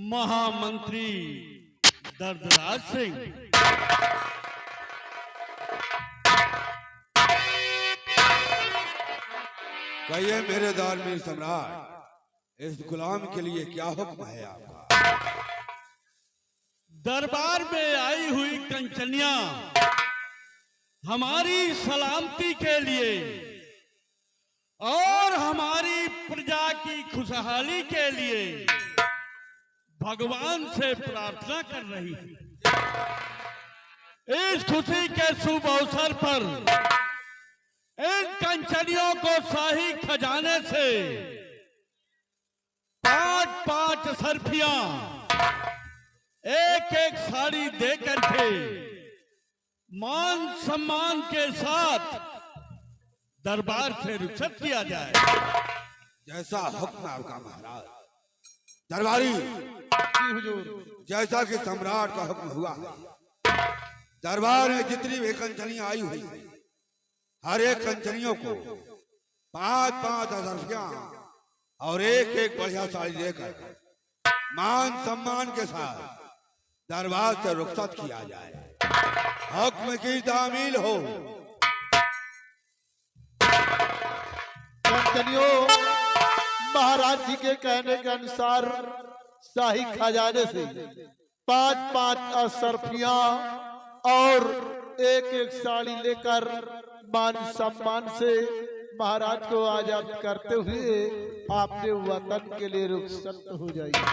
महामंत्री दर्दराज सिंह। कहिए मेरे दानवीर सम्राट, इस गुलाम के लिए क्या हुक्म है आपका? दरबार में आई हुई कंचनिया हमारी सलामती के लिए और हमारी प्रजा की खुशहाली के लिए भगवान से प्रार्थना कर रही है। इस खुशी के शुभ अवसर पर इन कंचनियों को शाही खजाने से 5-5 सरफियां एक साड़ी देकर के मान सम्मान के साथ दरबार से रुखसत किया जाए। जैसा हुक्म आपका महाराज। दरबारी जैसा कि सम्राट का हुक्म हुआ, दरबार में जितनी भी कंचनियां आई हुई, हर एक कंचनियों को 5-5 सरफियां और एक बढ़िया साड़ी लेकर मान सम्मान के साथ दरबार से रुखसत किया जाए। हुक्म की तामील हो। कंचनियों, महाराज जी के कहने के अनुसार शाही खजाने से 5-5 असरफियां और एक साड़ी लेकर मान सम्मान से महाराज को आजाद करते हुए आपने वतन के लिए रुखसत हो जाइए।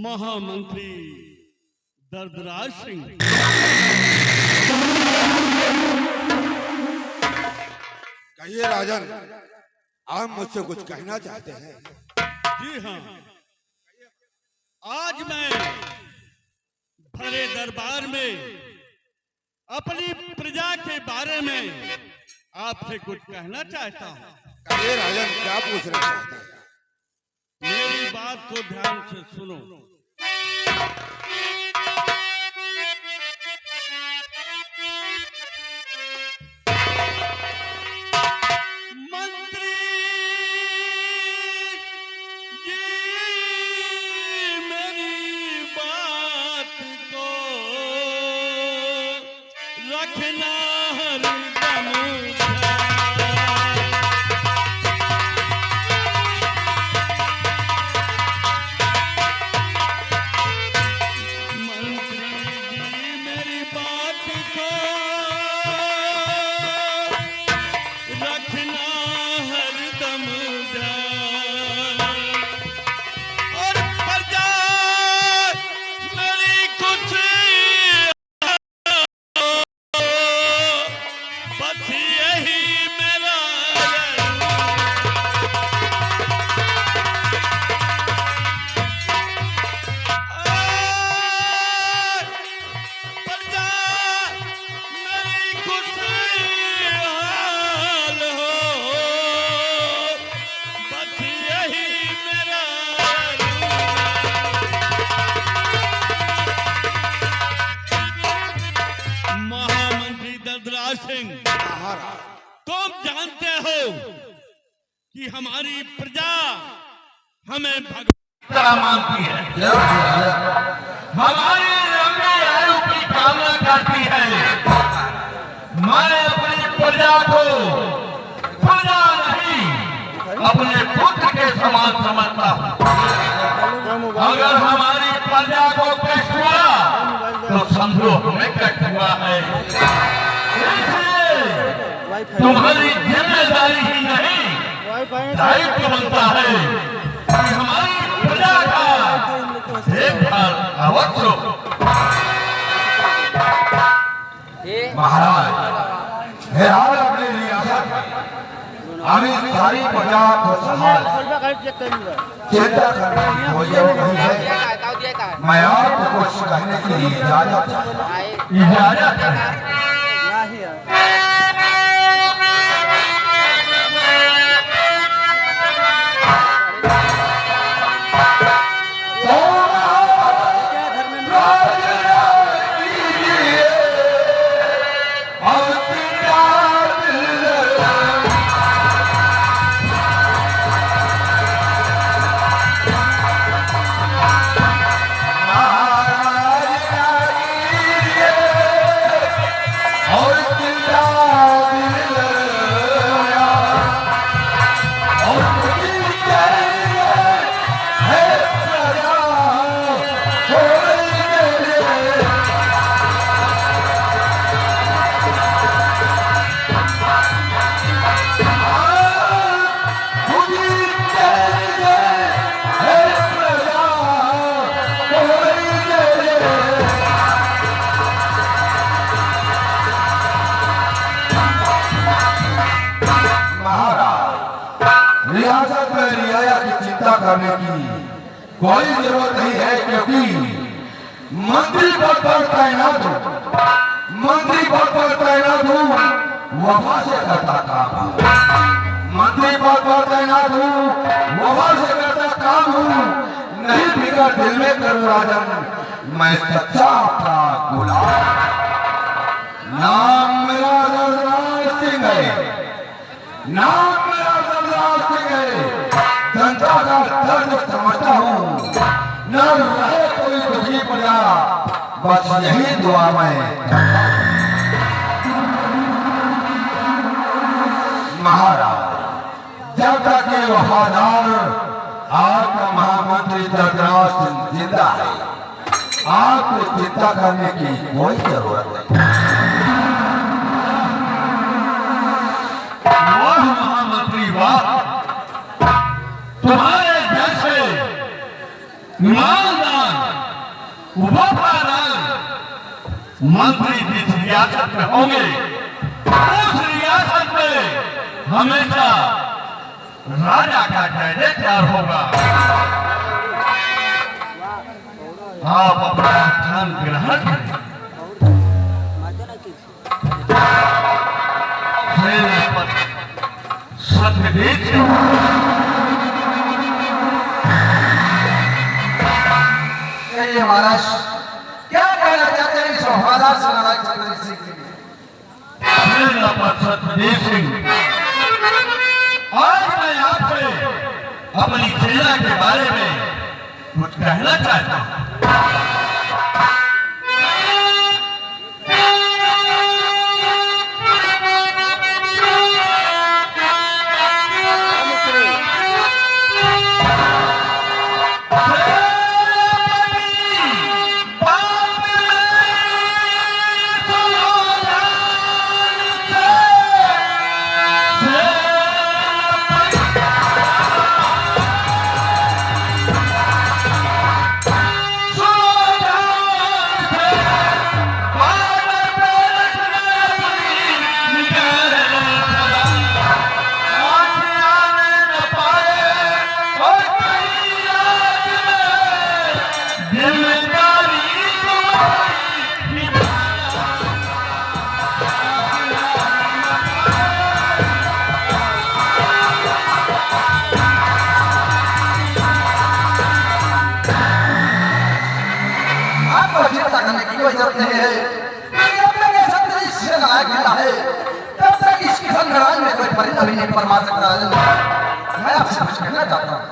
महामंत्री दर्दराज सिंह। कहिए राजन, आप मुझसे कुछ कहना चाहते हैं? जी हाँ, आज मैं भरे दरबार में अपनी प्रजा के बारे में आपसे कुछ कहना चाहता हूँ। कहिए राजन, क्या पूछना चाहते हैं? मेरी बात को ध्यान से सुनो। मन तुम जानते हो कि हमारी प्रजा हमें भगवान मानती है, हमारी लंबी आयु की कामना करती है। मैं अपनी प्रजा को प्रजा नहीं, अपने पुत्र के समान समझता हूँ। अगर हमारी प्रजा को कष्ट हुआ तो समझो हमें कष्ट हुआ है। इसलिए तुम्हारी जिम्मेदारी ही नहीं, दायित्व बनता है कि हमारी प्रजा का देखभाल अवश्य हो। महाराज, हेराल अपने रियासत अभी सारी प्रजा को संभाल चिंता करने की कोई जरूरत नहीं है। मैं आपको कुछ कहने के लिए इजाजत है। रियासत में रियाया की चिंता करने की कोई जरूरत नहीं है, क्योंकि मंत्री पद पर तैनात हूँ, मंत्री पद पर तैनात हूँ, वफा से करता काम हूँ। मंत्री पद पर तैनात हूँ, वफा से करता काम हूँ। नहीं बिगड़ दिल में करूँ राजन, मैं सच्चा आपका गुलाम। नाम मेरा दर्दराज सिंह है, नाम मेरा दर्दराज सिंह है। जनता का दर्द समझता हूँ, न रहे कोई दुखी प्रजा, बस यही दुआ में। महाराज, जब तक ये वफादार आपका महामंत्री दर्दराज सिंह जिंदा है, आपको चिंता करने की कोई जरूरत नहीं। वाह महामंत्री वाह, तुम्हारे जैसे ईमानदार वफादार मंत्री जिस रियासत में होंगे, उस रियासत में हमेशा राजा का जय तैयार होगा। आप अपना स्थान ग्रहण करें। सत्यदेव महाराज, क्या कहना चाहते हैं इस वफादार सेनानायक चक्रवर्ती सिंह के लिए? सत्यदेव सिंह, आज मैं आपसे अपनी सेना के बारे में कुछ कहना चाहता हूँ। कोई जरूरत नहीं है। अपने के सत्य से नायक है, तब तक इसकी महाराज मैं कोई परिंदा भी नहीं पर मार सकता राजन। मैं आपसे कुछ कहना चाहता हूँ।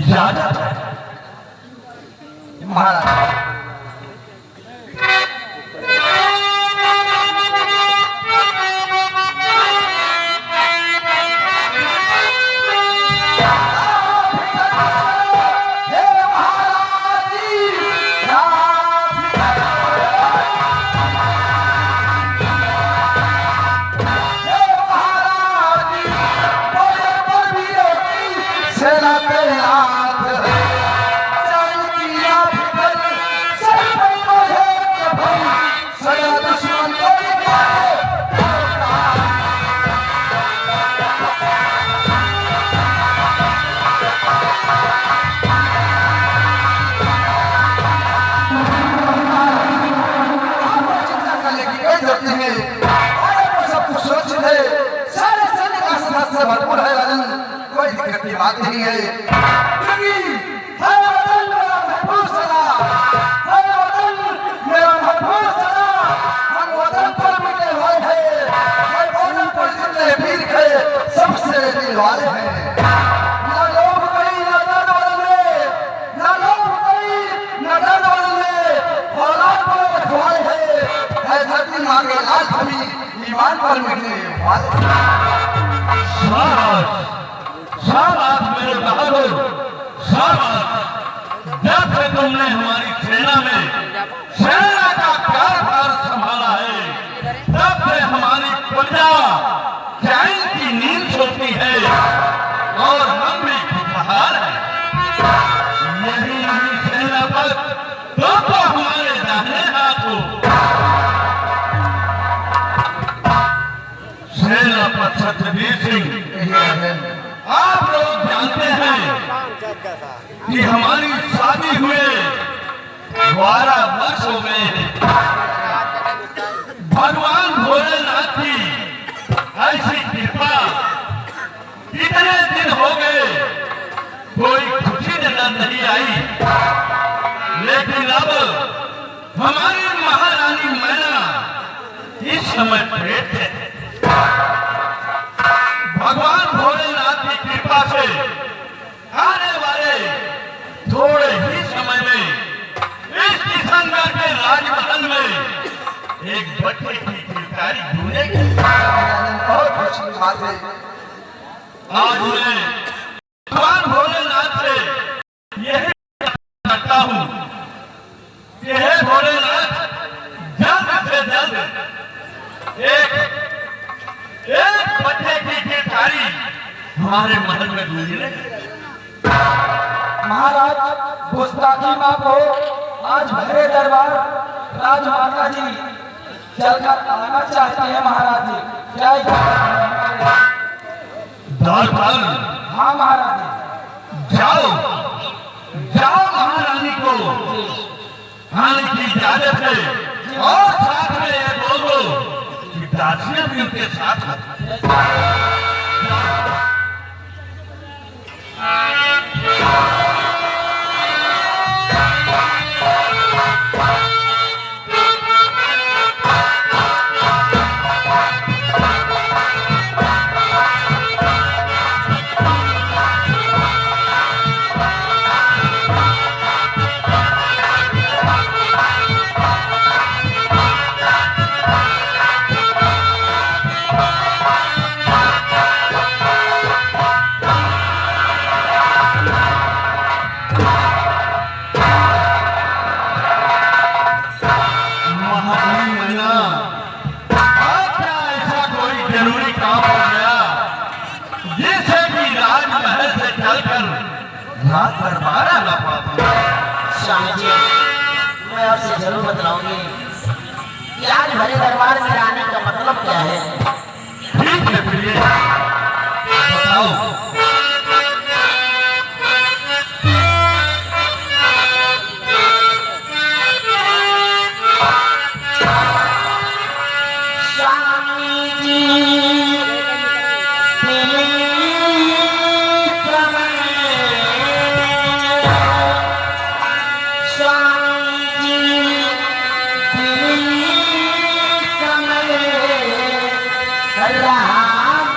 इजाजत है महाराज भरपूर है राजन, कोई दिक्कत की बात नहीं है। हम वतन पर मिटे हुए हैं, वतन पर जितने वीर है सबसे दिल वाले हैं। ना लोग कहीं ना दर्द बदले, ना लोग कहीं ना दर्द बदले, औलाद पर रखवाले हैं। है धरती माँ के लाल भूमि ईमान पर मिटने वाले। शाबाश मेरे बहादुर, शाबाश। जब से तुमने हमारी सेना में सेना का कार्यभार संभाला है, तब से हमारी प्रजा चैन की नींद सोती है और हम भी खुशहाल है। यही नहीं सेना पर तो हमारे दाहिने हाथ हो। सेना पर सत्यवीर सिंह, आप लोग जानते हैं कि हमारी शादी हुए 12 वर्ष हो गए हैं। भगवान भोलेनाथ की ऐसी कृपा, इतने दिन हो गए कोई खुशी नजर नहीं आई, लेकिन अब हमारी महारानी मैना इस समय प्रेत है। भगवान भोलेनाथ की कृपा से आने वाले थोड़े ही समय में इस किशनगढ़ के राजमहल में एक बच्चे की किलकारी गूंजेगी। बहुत खुशी की बात है। आज मैं भगवान भोलेनाथ से यही करता हूँ कि हे भोलेनाथ, जल्द से जल्द एक बच्चे की किलकारी हमारे महल में गूंजे। महाराज गुस्ताखी माफ हो, आज भरे दरबार राजमाता जी चलकर आना चाहते हैं। महाराज जी जय दरबार। हाँ महाराज जी। जाओ जाओ, महारानी को आने की इजाजत है और साथ में ये बोल दो कि दासियां भी उनके साथ हैं। रात भर 12 लफा। स्वामी जी, मैं आपसे जरूर बतलाऊंगी कि आज भरे दरबार में आने का मतलब क्या है। ठीक है प्रिय, बताओ। राम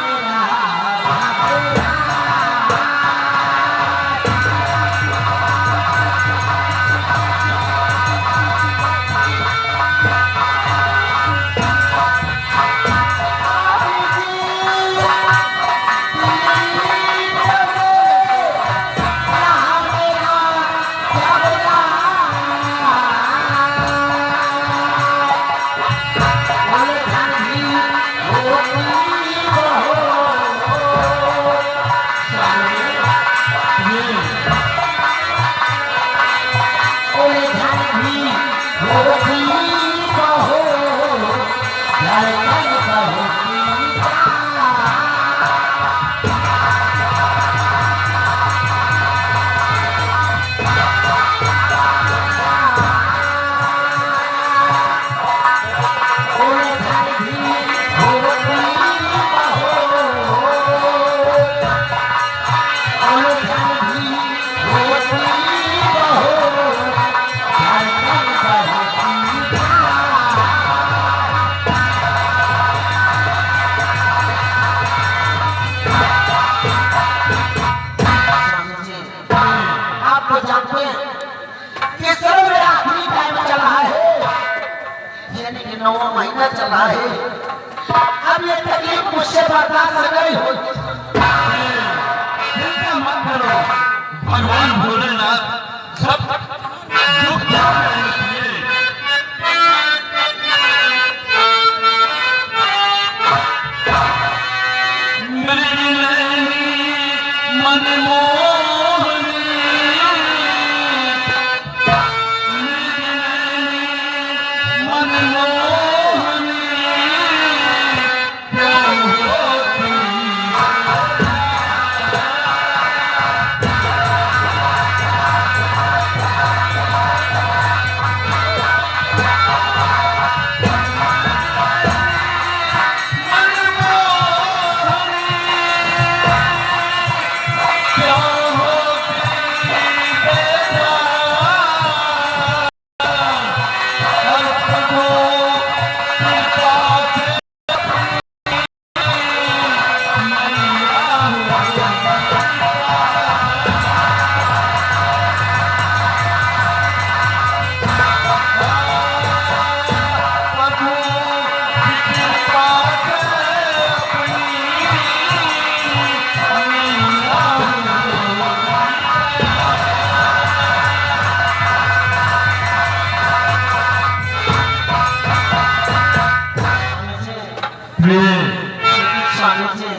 महीना चला है, अब ये तकलीफ मुझसे बर्दाश्त नहीं होती। चिंता मत करो, भगवान भोलेनाथ सब दुख दूर करेंगे। मेरी नैनी मनमोहनी, मेरी नैनी मनमोहनी क्या होती। स्वामी जी,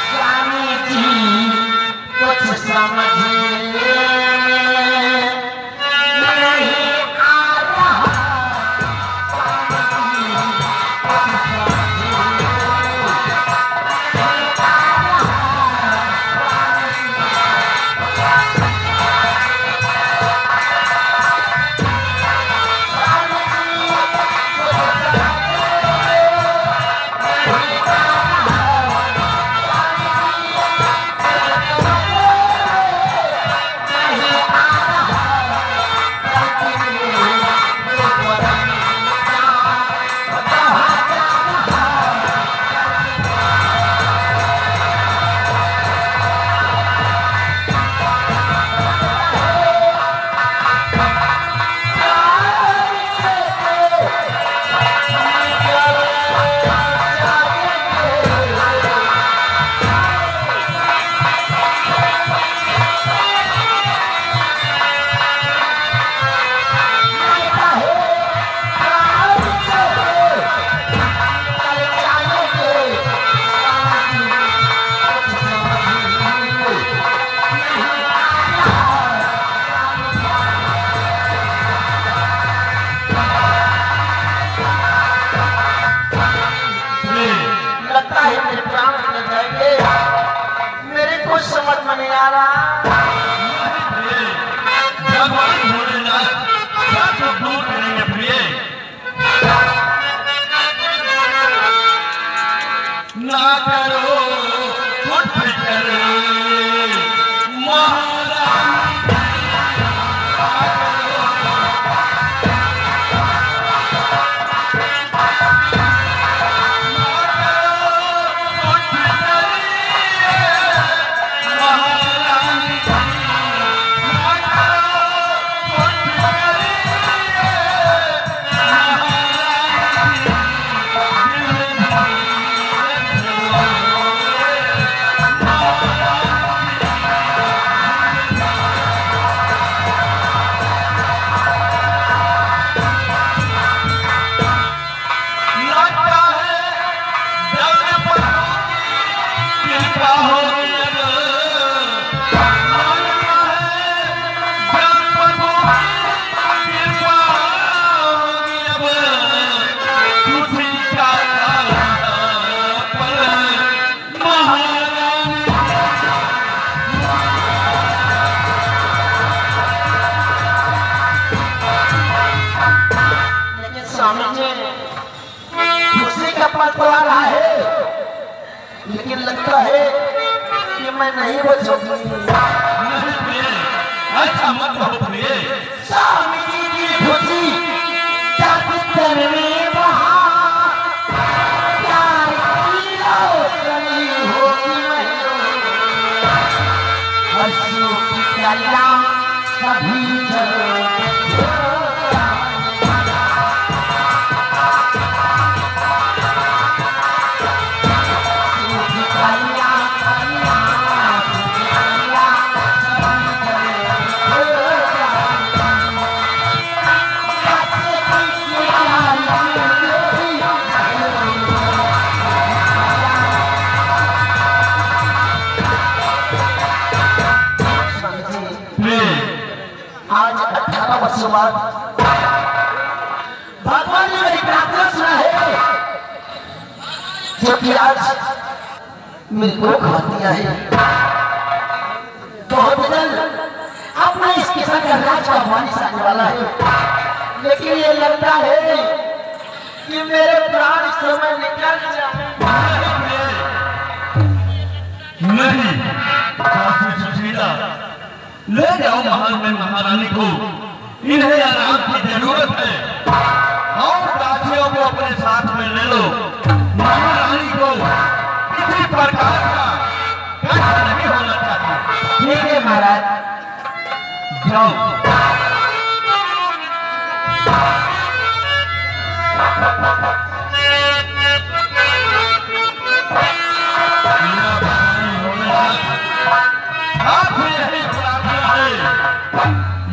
स्वामी जी कुछ समझिए नहीं आ रहा। लगता है मेरे प्राण निकल जाएंगे, मेरे कुछ समझ में नहीं आ रहा। भगवान भोलेनाथ सब दुख दूर करेंगे प्रिय। ना करो कुछ फिकर महाराज, स्वामी जी, खुशी का पल तो आ रहा है, लेकिन लगता है कि मैं नहीं बचूंगी। ऐसा मत कहो प्रिय। स्वामी जी की खुशी जब करने वहाँ प्यार की रोशनी होगी, मैं हंसूं सिपाहियां सभी चलो आज 18 वर्षों बाद भगवान ने मेरी प्रार्थना सुना है, क्योंकि आज मेरे को खा दिया है। बहुत जल्द अपना इस किसान का राज का वारिस आने वाला है, लेकिन ये लगता है कि मेरे प्राण इस समय निकल जाए। नहीं, काफी सुशीला, ले जाओ महल में महारानी को, इन्हें आराम की जरूरत है। और दासियों को अपने साथ में ले लो। महारानी को किसी प्रकार का कष्ट नहीं होना चाहिए। ठीक है महाराज, जाओ।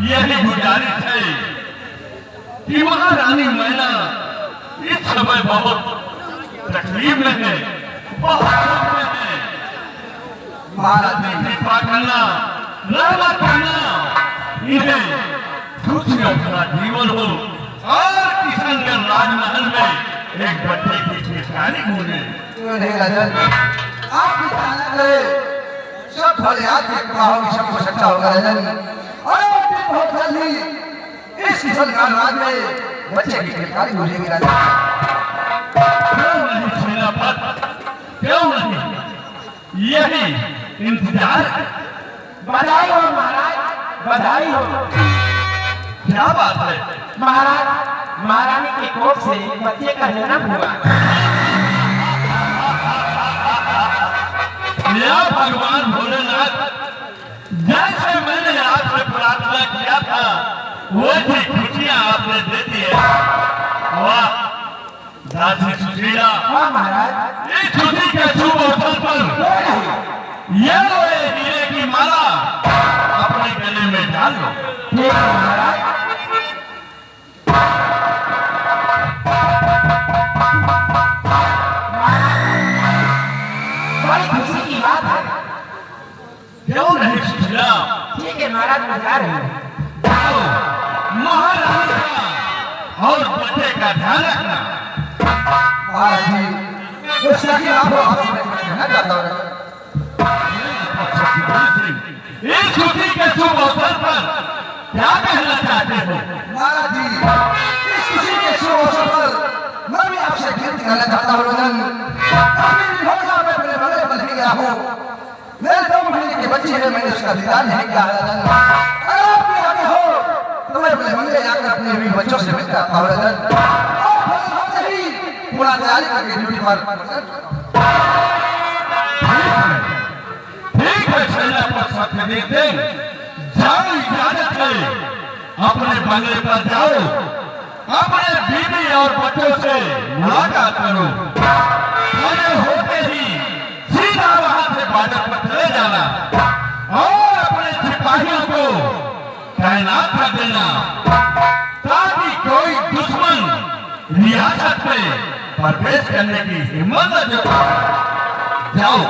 यही गुजारिश है कि महारानी मैना इस समय बहुत तकलीफ में है, बहुत दुख में है। महाराज ने कृपा करना, रहमा करना, इन्हें खुशियों का जीवन हो और किशनगढ़ राजमहल में एक बच्चे की पेशकारी होने। नहीं राजन, आप विचार करें, सब भले आदमी कहोगे सबको सच्चा होगा राजन। और बहुत जल्दी इस किशनगढ़ राज में बच्चे की गिरफ्तारी हो जाएगी राजन। क्यों नहीं सेनापति, क्यों नहीं, यही इंतजार है। बधाई हो महाराज, बधाई हो। क्या बात है महाराज, महारानी के कोख से बच्चे का जन्म हुआ। या भगवान भोलेनाथ, जैसे मैंने आपसे प्रार्थना किया था वैसी खुशियां आपने दे दी है। वाह दासी सुशीला, हाँ महाराज, इस छुट्टी के शुभ अवसर पर ये हीरे की माला अपने गले में डाल लो। ठीक है महाराज। बड़ी खुशी की बात है। क्यों नहीं सुशीला, ठीक है महाराज, मैं जा रही हूँ। जाओ, महारानी का और बच्चे का ध्यान रखना। महाराज जी, उस लड़की आपको आपसे कहना चाहता हूँ। इस छुट्टी के शुभ अवसर पर क्या कहना चाहते हो? महाराज जी, इस खुशी के शुभ अवसर पर मैं भी आपसे विनती करना चाहता हूँ राजन। काफी भरोसा मैं अपने बड़े बल गया हूँ। मेरे 2 महीने के बच्चे हैं, मैंने उसका दीदार नहीं किया है राजन। अगर आप भी आगे हो तो मैं अपने मंदिर जाकर अपने भी बच्चों से मिलता हूँ राजन। और ही पूरा तैयारी करके ड्यूटी पर। ठीक है सेनापति सत्यदेव सिंह, जाओ, इजाजत है। अपने बंगले पर जाओ, अपने बीवी और बच्चों से मुलाकात करो। खड़े होते ही सीधा वहां से बॉर्डर पर चले जाना और अपने सिपाहियों को तैनात कर देना, ताकि कोई दुश्मन रियासत में प्रवेश करने की हिम्मत न जुटाए। जाओ।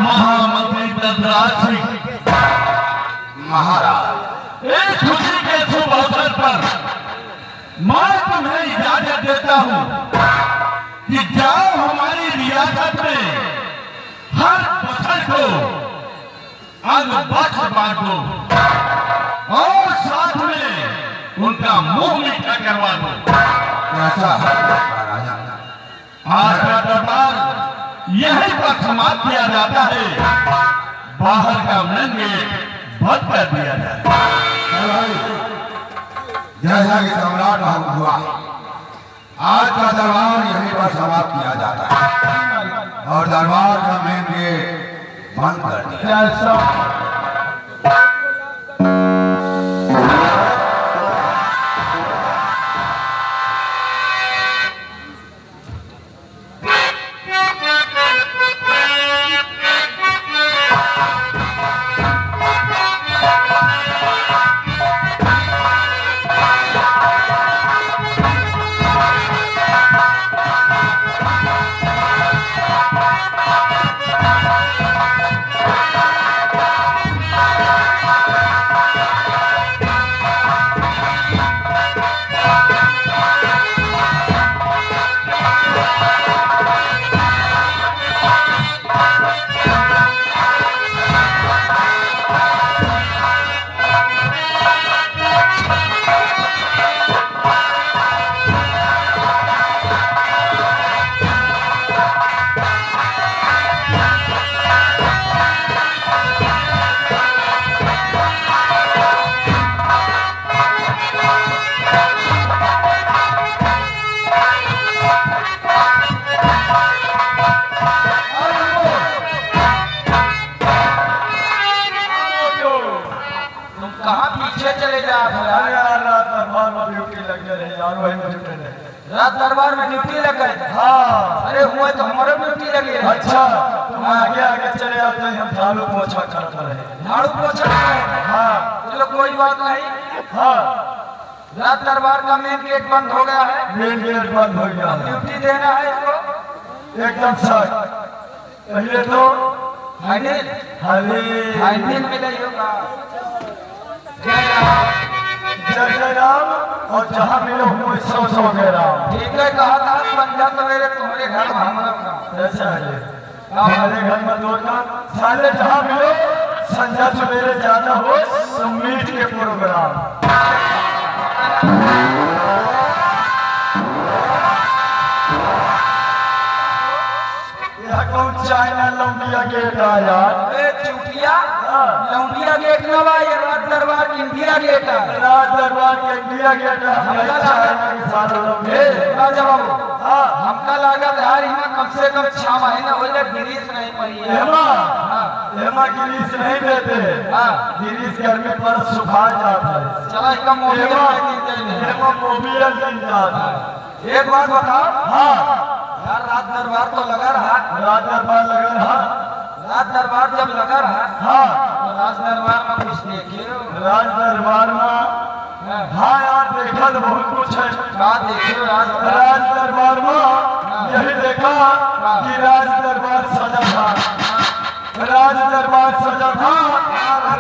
महामंत्री दंतराज सिंह महाराज, इस खुशी के शुभ अवसर पर मैं तुम्हें इजाजत देता हूँ कि जाओ, हमारी रियासत में हर फसल को अंग बख्श बांटो और साथ में उनका मुंह मीठा करवा दो। ऐसा आज का दरबार यही पर समाप्त किया जाता है। बाहर का मेन गेट बंद कर दिया जाए। जैसा कि सम्राट हुआ, आज का दरबार यहीं पर समाप्त किया जाता है और दरबार का मेन गेट बंद कर दिया। रात दरबार में ड्यूटी लग गए। हाँ अरे हुआ तो हमारे ड्यूटी लगी है। अच्छा तुम आगे आगे चले आते हैं, हम झाड़ू पोछा करते रहे। झाड़ू पोछा है। हाँ चलो कोई बात नहीं। हाँ रात दरबार का मेन गेट बंद हो गया है, मेन गेट बंद हो गया है। ड्यूटी देना है इसको एकदम सच। पहले तो फाइनल हरे मिले होगा। जय जय राम और जहाँ मिलो हुए सौ सौ कह राम। ठीक है, कहा था संध्या सवेरे तुम्हारे घर में हम लोग का। ऐसा है हमारे घर में दो का साले जहाँ मिलो संध्या सवेरे जाना हो तो मीट के प्रोग्राम। यह कौन चाइना लौंडिया गेट आया? अरे चुटिया लौंडिया गेट न बा, ये रात दरबार की इंडिया गेट है। राज दरबार के इंडिया गेट है। चाइना के साथ लौंडे। राजा बाबू हाँ हमका लागत है यहाँ कम से कम 6 महीने हो जाए गिरीश नहीं पड़ी है। हेमा गिरीश नहीं देते। गिरीश गर्मी पर सुखा जाता है। चलो इसका मोबाइल हेमा मोबियल दिन जाता है। एक बात बताओ हाँ यार, रात दरबार तो लगा रहा। राज दरबार लगा रहा। रात दरबार जब लगा रहा हाँ तो राज दरबार में कुछ देखियो। राज दरबार में हाँ यार देखा तो बहुत कुछ है। क्या देखियो राज दरबार? राज दरबार में यही देखा कि राज दरबार सजा था। राज दरबार सजा था।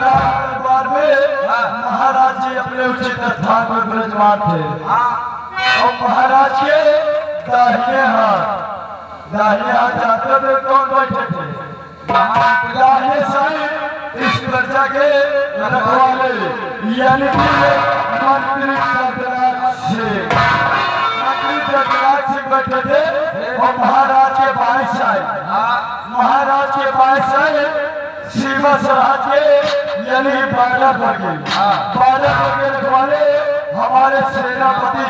राज दरबार में महाराज जी अपने उचित स्थान पर विराजमान थे और महाराज के दाहिने हाथ जाते थे कौन बैठे थे? दाहिने साइड इस प्रजा के रखवाले यानी कि मंत्री जगराज सिंह बैठे थे और महाराज के बाएं साइड सीमा सराज के यानी बाजा पर के रखवाले हमारे सेनापति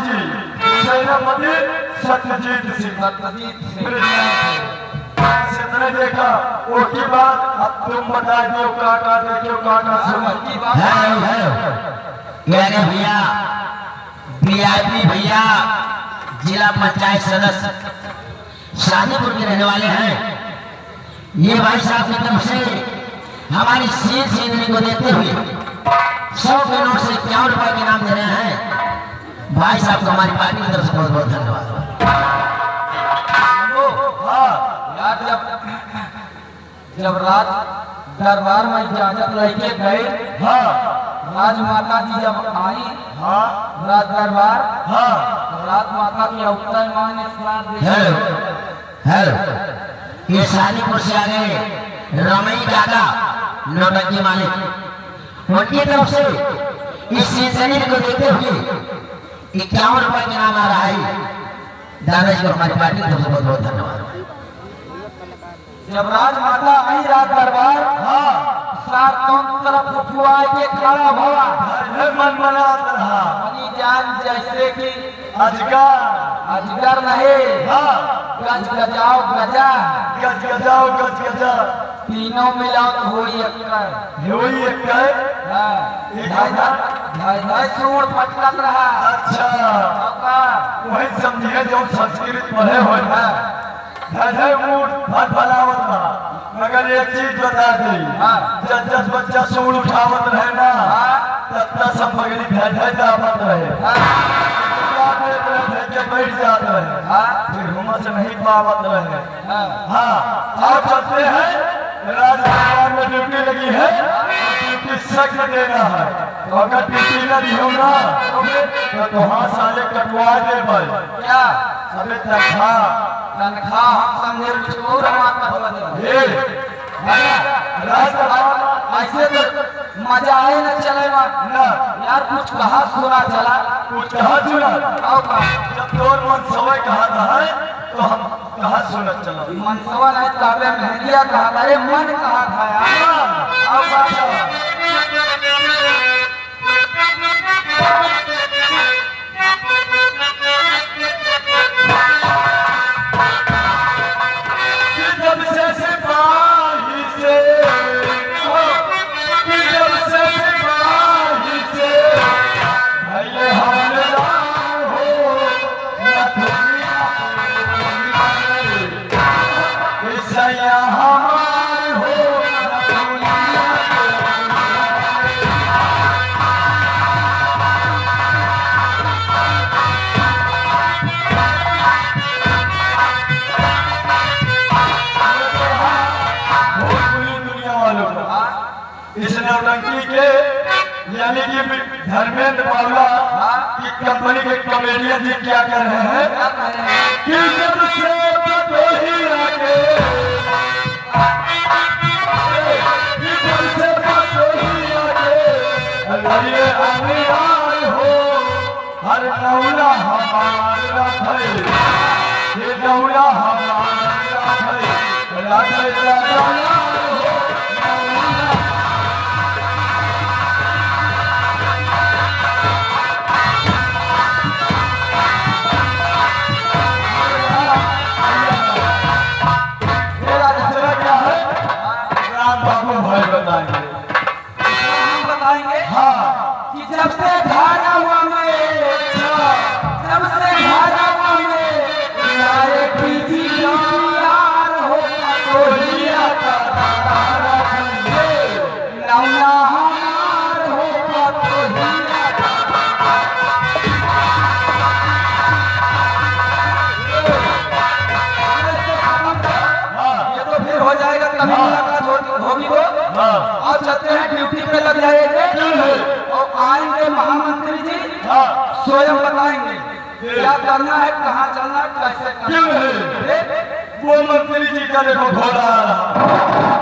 सत्यजीत सिंह। ने देखा वो की बात अब तुम बता दियो काका देखियो काका सुनो। हेलो भैया वीआईपी भैया जिला पंचायत सदस्य शादीपुर के रहने वाले हैं। ये भाई साहब की तरफ से हमारी सीएम सीधनी को देते हुए 100 के नोट से 51 रुपए के नाम दे रहे हैं। भाई साहब को हमारी पार्टी की तरफ से बहुत बहुत धन्यवाद। यार जब रात दरबार में इजाजत लेके गए, राजमाता जी जब आई रात दरबार, रात माता की अवतार मान हेलो ये शादीपुर से आ गए रमई काका नौटंकी मालिक, उनकी तरफ से इस सिलसिले को देते हुए 51 रुपए के नाम आ रहा है। दादाजी को हमारी पार्टी की तरफ से बहुत बहुत धन्यवाद। जब राजमाता आई रात दरबार, सात तरफ उठवा के खड़ा हुआ मन मना रहा अपनी जान जैसे कि अजगर अजगर नहीं, हाँ गज गजाओ गजा, गज गजाओ गज गजा तीनों मिलाओ तो होई अक्कर। वही एक है। हाँ, एक धाय है। धाय धाय सूर फटकत रहा। अच्छा औका, वही समझिए जो संस्कृत पढ़े हुए हैं धधे मूड फटफलावत रहा। मगर एक चीज बता दी, हाँ। जब 10 बच्चा सूर उठावत रहे ना तब तक सब पगड़ी धधे दावत रहे। बैठ जाते रहे, हाँ, फिर हुमस नहीं पावत रहे। हाँ, हाँ आप चलते हैं राजदरबार में ड्यूटी लगी है, ड्यूटी सख्त देना है। तो अगर ड्यूटी न दी होगा तो तुहां साले कटवा दे भाई क्या सबे तनख्वाह तनख्वाह हम समझे कुछ और हमारा मतलब ये राजदरबार ऐसे तो मजा आए न चलेगा ना यार, कुछ कहा सुना चला। कुछ कहा सुना। औका, जब तोर मन सवय कहा था तो हम कहा सुनत चला। मनसवा नहीं काबे मेहंदिया कहा था, अरे मन कहा था यार। औका, कि जब से सिपाही से कि जब से सिपाही से भले हमला हो न दुनिया ईसैया हमार हो न दुनिया पूरी दुनिया वालों को इस नौटंकी के यानी कि धर्मेंद्र बाबला की कंपनी के कॉमेडियन जी क्या कर रहे हैं क्या कह रहे हैं? कि जब से बदोही आके कि जब से बदोही आके लड़िए अनियार हो हर नौला हमारा भाई ये नौला हमारा भाई राधे राधा दूसरा क्या है राम बाबू भाई बताएंगे। हम बताएंगे हाँ कि जब से धारा हुआ में, जब से धारा हुआ में लाए पीछी यार हो कोलिया का तारा खंडे, नौना हमार हो कोलिया का। ये तो फिर हो जाएगा, कभी मुलाकात होगी वो। हाँ और चलते हैं ड्यूटी पे लग जाएंगे और आएंगे महामंत्री जी हाँ स्वयं बताएंगे क्या करना है, कहाँ चलना है, कैसे क्यों करना है? है। वो मंत्री जी का देखो घोड़ा आ रहा।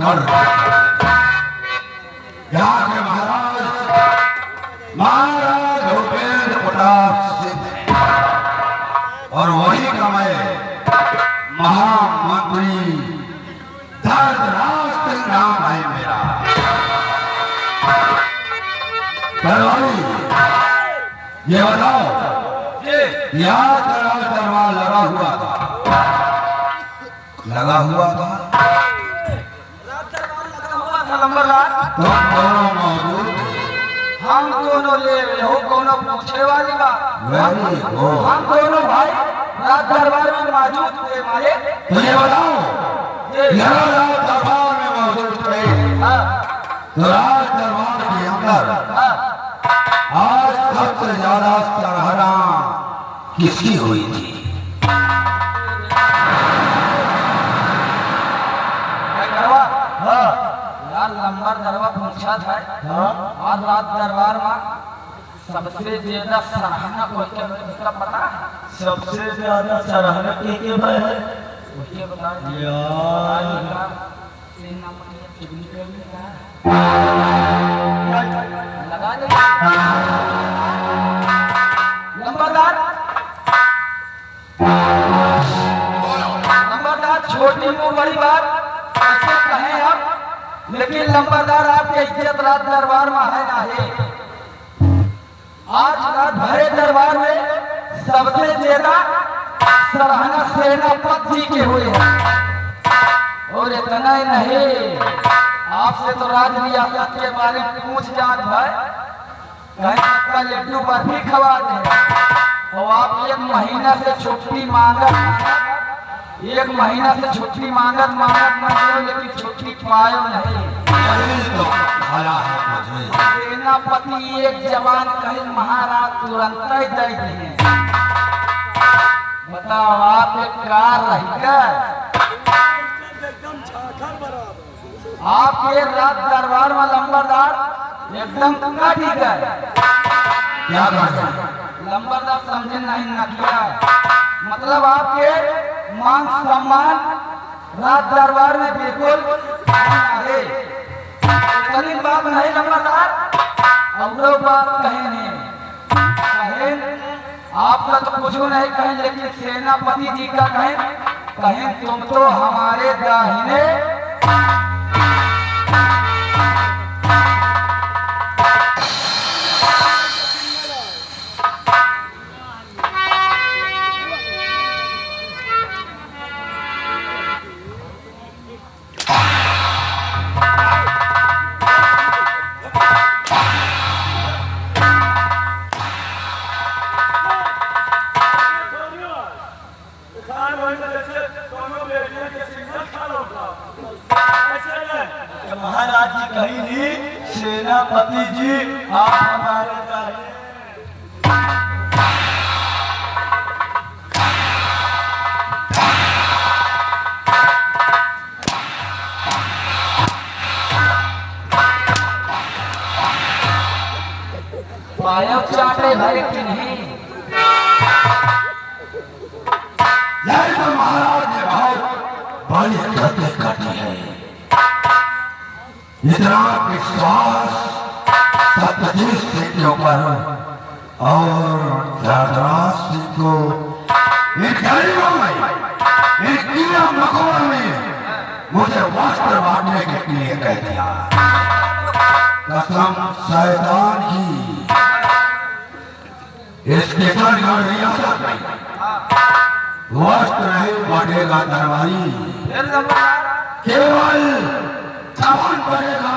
गढ़ यहाँ के महाराज भूपेंद्र प्रताप सिंह और वही का मैं महामंत्री धर्मराज सिंह नाम है मेरा। दरबारी ये बताओ यहाँ तेरा दरबार लगा हुआ था नंबरदार तुम दोनों मौजूद थे। हम दोनों ले हो कोनो पूछे वाली बात वेरी गुड। हम दोनों भाई राज दरबार में मौजूद थे मारे तो ये बताओ यहाँ राज दरबार में मौजूद थे तो राज दरबार के अंदर आज सबसे ज्यादा सराहना किसकी हुई थी? यार नंबर दरबार पूछा था और रात दरबार में सबसे ज्यादा सराहना कोई के उसका पता है? सबसे ज्यादा सराहना के भाई है मुझे बता यार लगा दे नंबरदार छोटी मुंह बड़ी बात ऐसे कहें हम लेकिन नंबरदार आपके इज्जत रात दरबार में है ना है। आज रात भरे दरबार में सबसे ज्यादा सराहना सेनापति जी के हुए हैं और इतना ही नहीं आपसे तो राज रियासत के बारे में पूछ जात है कहीं आपका लड्डू बर्फी खवा दे और आप एक महीना से छुट्टी मांगत लेकिन छुट्टी पायो नहीं। तो खाया है मुझे। सेनापति एक जवान कहे महाराज तुरंत ही दे दिए। बताओ आप एक कार रहेगा आपके रात दरबार में नंबरदार एकदम काटी गए क्या करते हैं? नंबरदार समझे नहीं न किया मतलब आपके मान सम्मान रात दरबार में बिल्कुल इतनी बात नहीं नंबरदार और बात कहीं नहीं कहें आपका तो कुछ नहीं कहें लेकिन सेनापति जी का कहें तुम तो हमारे दाहिने महाराज जी कहीं नहीं सेनापति जी आप हमारे दाहिने पायो चाटे भरे कि नहीं यह तो महाराज ने बहुत बड़ी हरकतें काटी है। इतना विश्वास सत्यजीत सिंह के ऊपर और धर्मराज सिंह को इन गरीबों में इन कीड़ा मकोड़ों में मुझे वस्त्र बांटने के लिए कह दिया। कसम शैतान की इसके गढ़ रियासत में वस्त्र नहीं बांटेगा दरबारी केवल कफन पड़ेगा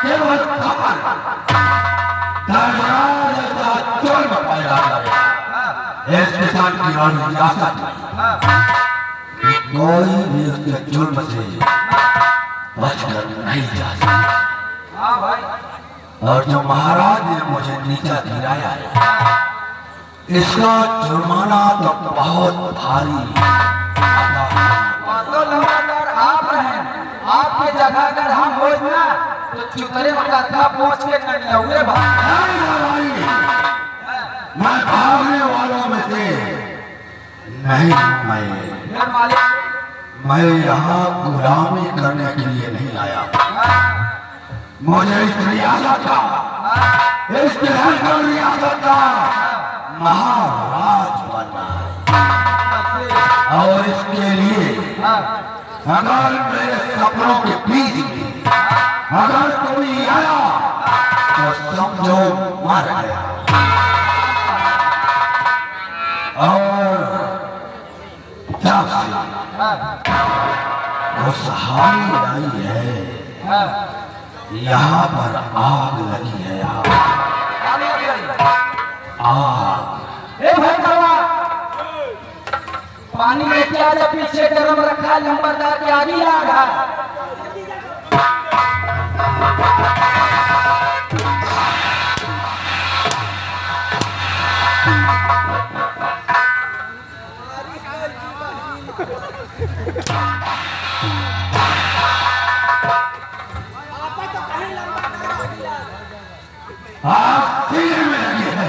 केवल कफन धर्मराज का जुल्म पैदा करेगा। इसके साथ की रियासत में कोई भी उसके जुल्म से बचकर नहीं जा सकता। हाँ भाई और जो महाराज ने मुझे नीचा गिराया है इसका जुर्माना तो बहुत भारी। तो लगातार आप रहे आपकी जगह अगर हम हो ना तो चुतरे में कथा पहुंच के कटियाउए भाई मैं भागने वालों में से नहीं हूं। फिर मालिक मैं यहाँ गुलामी करने के लिए नहीं आया। मुझे इस रियासत का, इस रियासत का महाराज बनना है। और इसके लिए अगर मेरे सपनों के बीच में अगर कोई आया तो समझो मर गया। और जब से खुशहाली आई है, यहाँ पर आग लगी है। आग ए भाई बाबा, पानी लेके आ जा, पीछे गरम रखा है, लंबरदार के आगे आ रहा है। आग तीर में लगी है।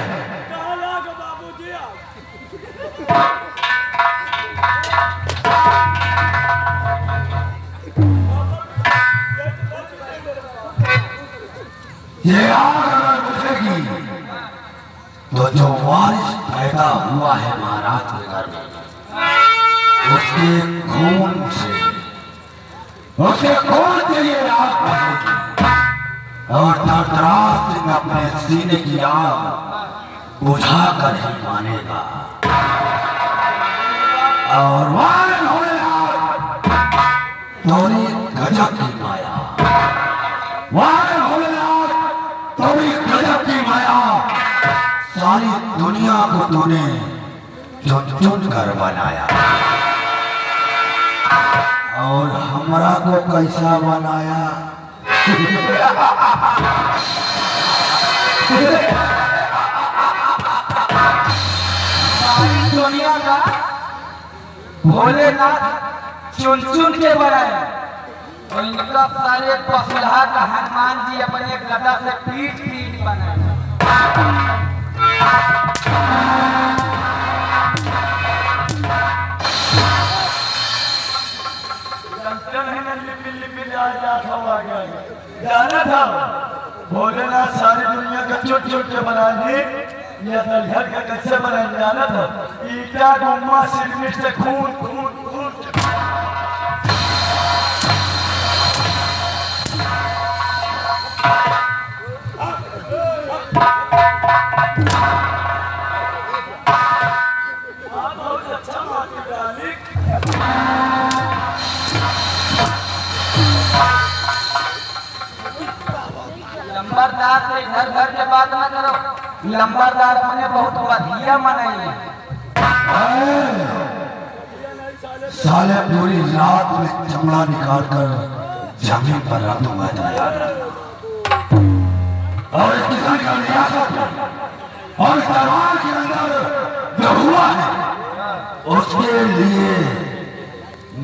ये आग अगर बुझेगी तो जो वारिस पैदा हुआ है महाराज के घर में, उसके खून से ये आग बुझेगी। और धर्तराज सिंह अपने सीने की आग बुझा कर ही मानेगा। और वार होने आग तोरी गजब की माया, वार होने आग तोरी गजब की माया। सारी दुनिया को तूने चुन चुन कर बनाया, और हमरा को कैसा बनाया। सारी दुनिया का भोलेनाथ चुन चुन के बनाए। और इनका सारे पसलहा का हनुमान जी अपने गदा से पीट पीट बनाए। जाना था भोलेनाथ सारी दुनिया का छोटे छोटे बना दे, या दलहर का कैसे बना जाना था। ईटा गुम्मा सिरमिट से खून खून खून। बहुत अच्छा मालिक। लंबरदार से घर घर के बात न करो, लंबरदार मैंने बहुत बढ़िया मनाई है। साले पूरी रात में चमड़ा निकाल कर जमीन पर रख दूंगा यार। और इस किसान का रियासत और इस दरबार के अंदर जो हुआ है, उसके लिए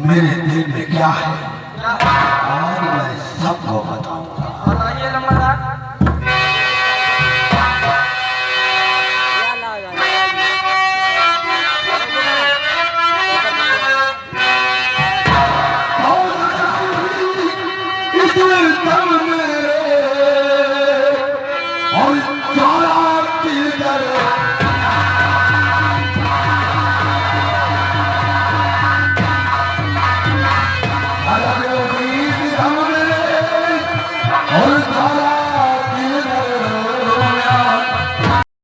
मेरे दिल में क्या है आज मैं सबको बता